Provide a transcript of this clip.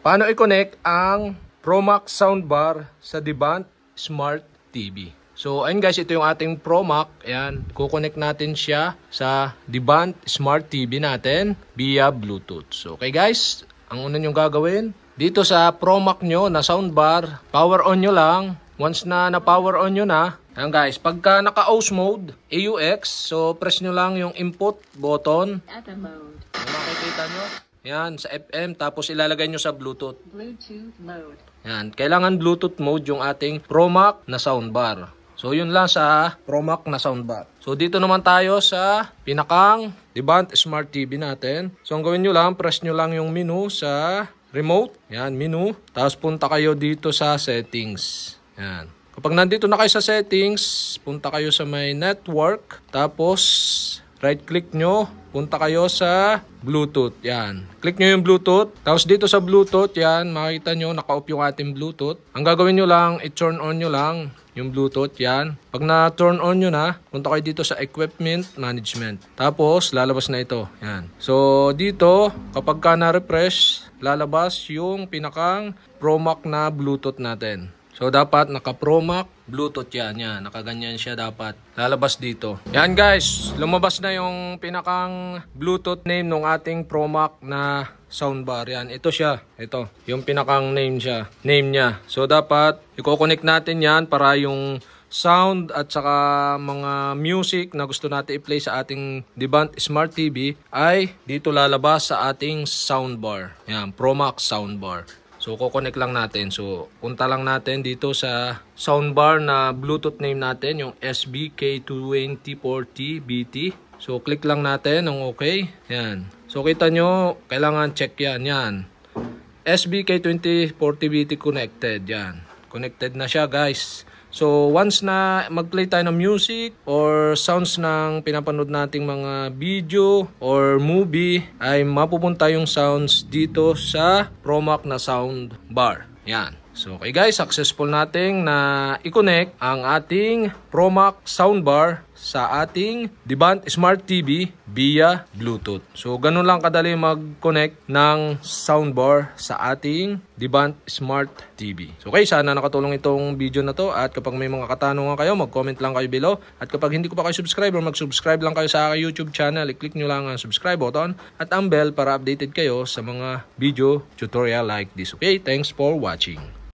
paano i-connect ang Promax soundbar sa Devant Smart TV. So, ayun guys, ito yung ating Promax. Ayan, kukonect natin siya sa Devant Smart TV natin via Bluetooth. So, okay guys, ang una nyo gagawin, dito sa Promax nyo na soundbar, power on nyo lang. Once na power on nyo na, ayan guys, pagka naka-AUX mode, AUX, so press nyo lang yung input button. Data mode. Yung makikita nyo. Yan, sa FM, tapos ilalagay nyo sa Bluetooth. Bluetooth mode. Yan, kailangan Bluetooth mode yung ating Promax na soundbar. So, yun lang sa Promax na soundbar. So, dito naman tayo sa pinakang Devant Smart TV natin. So, ang gawin nyo lang, press nyo lang yung menu sa remote. Yan, menu. Tapos, punta kayo dito sa settings. Yan. Kapag nandito na kayo sa settings, punta kayo sa may network. Tapos, right click nyo, punta kayo sa Bluetooth. Yan. Click nyo yung Bluetooth. Tapos dito sa Bluetooth, yan, makikita nyo, naka-off yung ating Bluetooth. Ang gagawin nyo lang, i-turn on nyo lang yung Bluetooth. Yan. Pag na-turn on nyo na, punta kayo dito sa Equipment Management. Tapos, lalabas na ito. Yan. So, dito, kapag ka na-refresh, lalabas yung pinakang Promax na Bluetooth natin. So, dapat naka-Promax Bluetooth yan. Yan. Nakaganyan siya dapat. Lalabas dito. Yan guys. Lumabas na yung pinakang Bluetooth name ng ating Promax na soundbar. Yan. Ito siya. Ito. Yung pinakang name siya. Name niya. So, dapat i-connect natin yan para yung sound at saka mga music na gusto natin i-play sa ating Devant Smart TV ay dito lalabas sa ating soundbar. Yan. Promax soundbar. So, kukonek lang natin. So, punta lang natin dito sa soundbar na Bluetooth name natin, yung SBK2040BT. So, click lang natin ng okay. Yan. So, kita nyo, kailangan check yan. Yan. SBK2040BT connected. Yan. Connected na siya, guys. So, once na mag-play tayo ng music or sounds ng pinapanood nating mga video or movie, ay mapupunta yung sounds dito sa Promax na sound bar. Yan. So, okay guys, successful nating na i-connect ang ating Promax soundbar sa ating Devant Smart TV via Bluetooth. So, ganun lang kadali mag-connect ng soundbar sa ating Devant Smart TV. So, okay, sana nakatulong itong video na to. At kapag may mga katanungan kayo, mag-comment lang kayo below. At kapag hindi ko pa kayo subscriber, mag-subscribe lang kayo sa aking YouTube channel. I-click nyo lang ang subscribe button at ang bell para updated kayo sa mga video tutorial like this. Okay, thanks for watching.